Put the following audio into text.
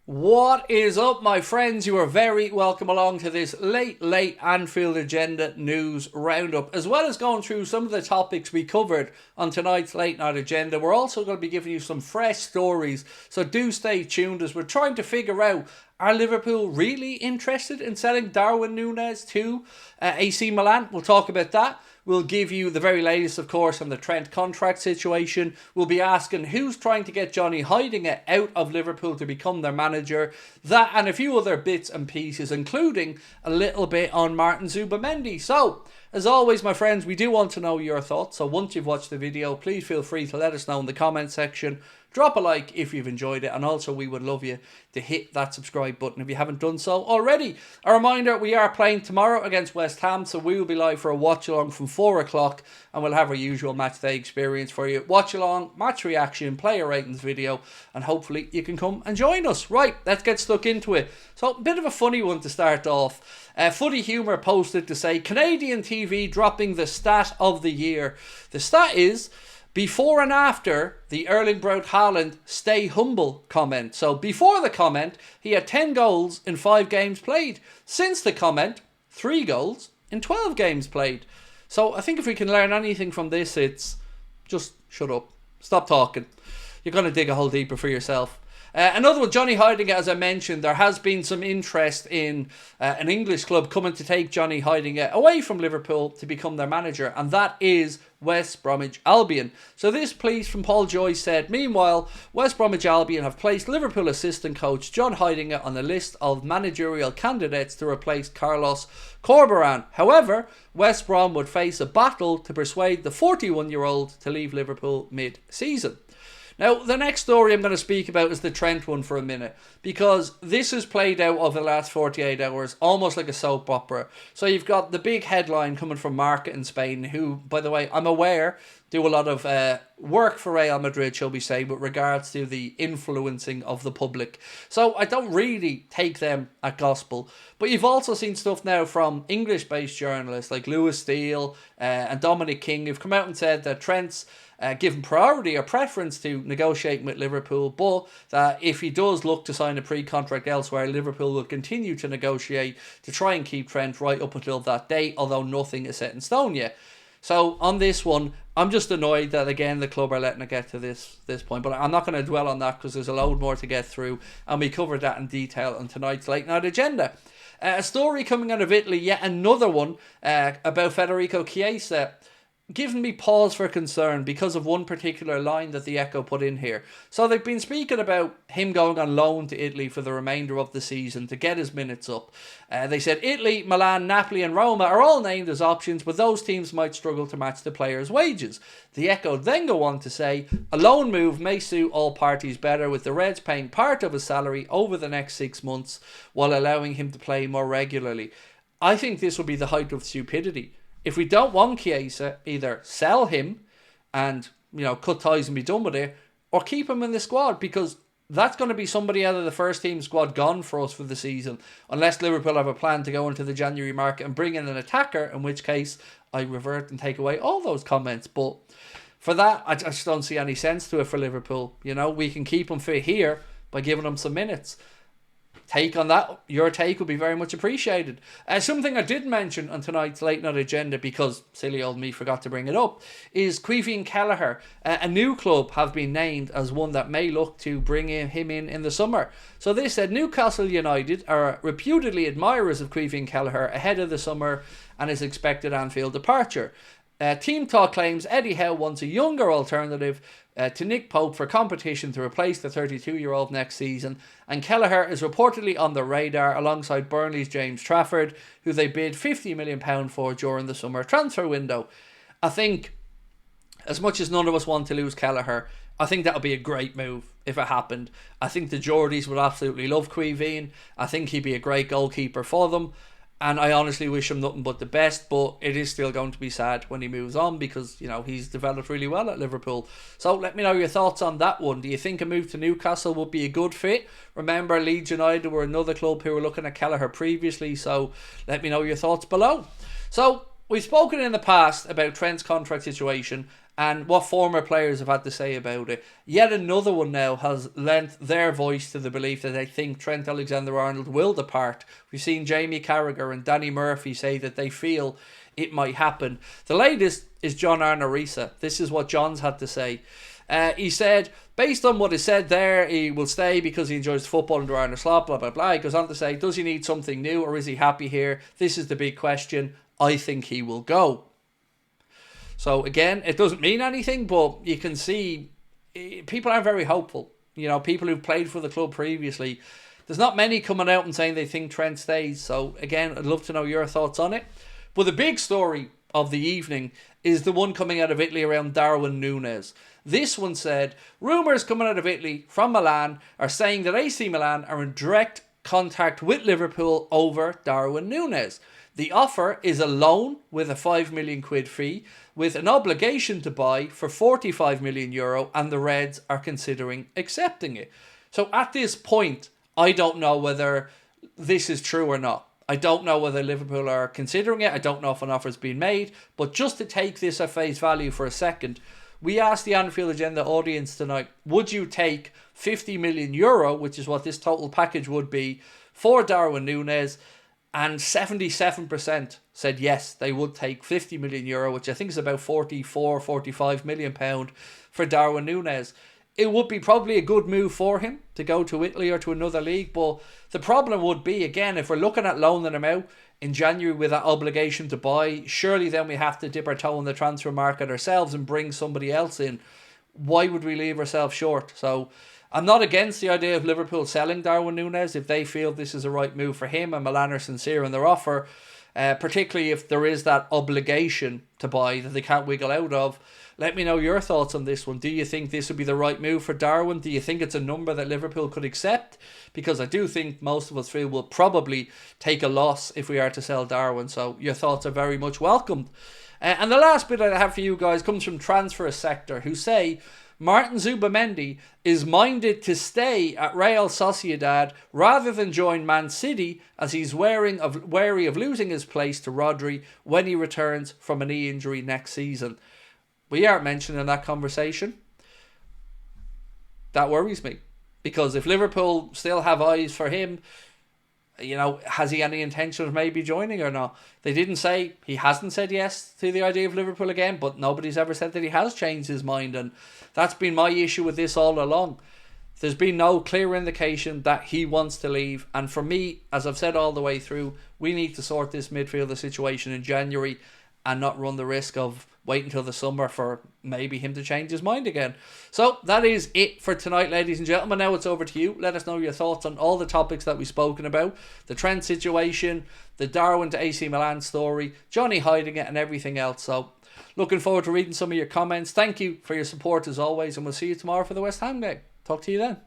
What is up, my friends? You are very welcome along to this late Anfield Agenda news roundup, as well as going through some of the topics we covered on tonight's late night agenda. We're also going to be giving you some fresh stories, so do stay tuned as we're trying to figure out, are Liverpool really interested in selling Darwin Nunez to AC Milan? We'll talk about that. We'll give you the very latest, of course, on the Trent contract situation. We'll be asking who's trying to get Johnny Heitinga out of Liverpool to become their manager. That and a few other bits and pieces, including a little bit on Martin Zubimendi. So, as always, my friends, we do want to know your thoughts. So once you've watched the video, please feel free to let us know in the comment section. Drop a like if you've enjoyed it, and also we would love you to hit that subscribe button if you haven't done so already. A reminder, we are playing tomorrow against West Ham, so we will be live for a watch along from 4 o'clock, and we'll have our usual match day experience for you. Watch along, match reaction, player ratings video, and hopefully you can come and join us. Right, let's get stuck into it. So, a bit of a funny one to start off. Footy Humour posted to say, Canadian TV dropping the stat of the year. The stat is, before and after the Erling Braut Haaland stay humble comment. So before the comment, he had 10 goals in 5 games played. Since the comment, 3 goals in 12 games played. So I think if we can learn anything from this, it's just shut up. Stop talking. You're going to dig a hole deeper for yourself. Another one, Johnny Heitinga, as I mentioned, there has been some interest in an English club coming to take Johnny Heitinga away from Liverpool to become their manager, and that is West Bromwich Albion. So this piece from Paul Joyce said, meanwhile, West Bromwich Albion have placed Liverpool assistant coach John Heitinga on the list of managerial candidates to replace Carlos Corberán. However, West Brom would face a battle to persuade the 41-year-old to leave Liverpool mid-season. Now, the next story I'm going to speak about is the Trent one for a minute, because this has played out over the last 48 hours, almost like a soap opera. So you've got the big headline coming from Marca in Spain, who, by the way, I'm aware, do a lot of work for Real Madrid, shall we say, with regards to the influencing of the public. So I don't really take them at gospel. But you've also seen stuff now from English-based journalists like Lewis Steele and Dominic King, who've come out and said that Trent's given priority or preference to negotiating with Liverpool, but that if he does look to sign a pre-contract elsewhere, Liverpool will continue to negotiate to try and keep Trent right up until that date, although nothing is set in stone yet. So on this one, I'm just annoyed that, again, the club are letting it get to this point. But I'm not going to dwell on that because there's a load more to get through, and we covered that in detail on tonight's late night agenda. A story coming out of Italy, yet another one about Federico Chiesa, giving me pause for concern because of one particular line that the Echo put in here. So they've been speaking about him going on loan to Italy for the remainder of the season to get his minutes up. They said Italy, Milan, Napoli and Roma are all named as options, but those teams might struggle to match the player's wages. The Echo then go on to say, a loan move may suit all parties better, with the Reds paying part of his salary over the next 6 months while allowing him to play more regularly. I think this will be the height of stupidity. If we don't want Chiesa, either sell him and, cut ties and be done with it, or keep him in the squad, because that's going to be somebody out of the first team squad gone for us for the season, unless Liverpool have a plan to go into the January market and bring in an attacker, in which case I revert and take away all those comments. But for that, I just don't see any sense to it for Liverpool. We can keep him fit here by giving him some minutes. Take on that, your take would be very much appreciated. Something I did mention on tonight's late night agenda, because silly old me forgot to bring it up, is Queeveen Kelleher. A new club have been named as one that may look to bring him in the summer. So they said Newcastle United are reputedly admirers of Queeveen Kelleher ahead of the summer and his expected Anfield departure. Team Talk claims Eddie Howe wants a younger alternative to Nick Pope for competition to replace the 32-year-old next season, and Kelleher is reportedly on the radar alongside Burnley's James Trafford, who they bid £50 million for during the summer transfer window. I think, as much as none of us want to lose Kelleher, I think that would be a great move if it happened. I think the Geordies would absolutely love Queeveen. I think he'd be a great goalkeeper for them. And I honestly wish him nothing but the best, but it is still going to be sad when he moves on because, he's developed really well at Liverpool. So let me know your thoughts on that one. Do you think a move to Newcastle would be a good fit? Remember, Leeds United were another club who were looking at Kelleher previously, so let me know your thoughts below. So we've spoken in the past about Trent's contract situation, and what former players have had to say about it. Yet another one now has lent their voice to the belief that they think Trent Alexander-Arnold will depart. We've seen Jamie Carragher and Danny Murphy say that they feel it might happen. The latest is John Arnorisa. This is what John's had to say. He said, based on what is said there, he will stay because he enjoys football under Arne Slot, blah, blah, blah. He goes on to say, does he need something new or is he happy here? This is the big question. I think he will go. So again, it doesn't mean anything, but you can see people aren't very hopeful. You know, people who've played for the club previously, there's not many coming out and saying they think Trent stays. So again, I'd love to know your thoughts on it. But the big story of the evening is the one coming out of Italy around Darwin Nunez. This one said, rumours coming out of Italy from Milan are saying that AC Milan are in direct contact with Liverpool over Darwin Nunez. The offer is a loan with a €5 million fee, with an obligation to buy for €45 million, and the Reds are considering accepting it. So at this point, I don't know whether this is true or not. I don't know whether Liverpool are considering it. I don't know if an offer has been made. But just to take this at face value for a second, we asked the Anfield Agenda audience tonight, would you take €50 million, which is what this total package would be, for Darwin Nunez? And 77% said yes, they would take €50 million, which I think is about £45 million for Darwin Nunez. It would be probably a good move for him to go to Italy or to another league. But the problem would be, again, if we're looking at loaning him out in January with that obligation to buy, surely then we have to dip our toe in the transfer market ourselves and bring somebody else in. Why would we leave ourselves short? So I'm not against the idea of Liverpool selling Darwin Nunez if they feel this is a right move for him and Milan are sincere in their offer, particularly if there is that obligation to buy that they can't wiggle out of. Let me know your thoughts on this one. Do you think this would be the right move for Darwin? Do you think it's a number that Liverpool could accept? Because I do think most of us feel we'll probably take a loss if we are to sell Darwin. So your thoughts are very much welcomed. And the last bit I have for you guys comes from Transfer Sector, who say Martin Zubimendi is minded to stay at Real Sociedad rather than join Man City, as he's wary of losing his place to Rodri when he returns from a knee injury next season. We aren't mentioned in that conversation. That worries me. Because if Liverpool still have eyes for him, you know, has he any intention of maybe joining or not? They didn't say, he hasn't said yes to the idea of Liverpool again, but nobody's ever said that he has changed his mind. And that's been my issue with this all along. There's been no clear indication that he wants to leave. And for me, as I've said all the way through, we need to sort this midfielder situation in January and not run the risk of wait until the summer for maybe him to change his mind again. So that is it for tonight, ladies and gentlemen. Now it's over to you. Let us know your thoughts on all the topics that we've spoken about. The Trent situation, the Darwin to AC Milan story, Johnny Heitinga and everything else. So looking forward to reading some of your comments. Thank you for your support as always, and we'll see you tomorrow for the West Ham game. Talk to you then.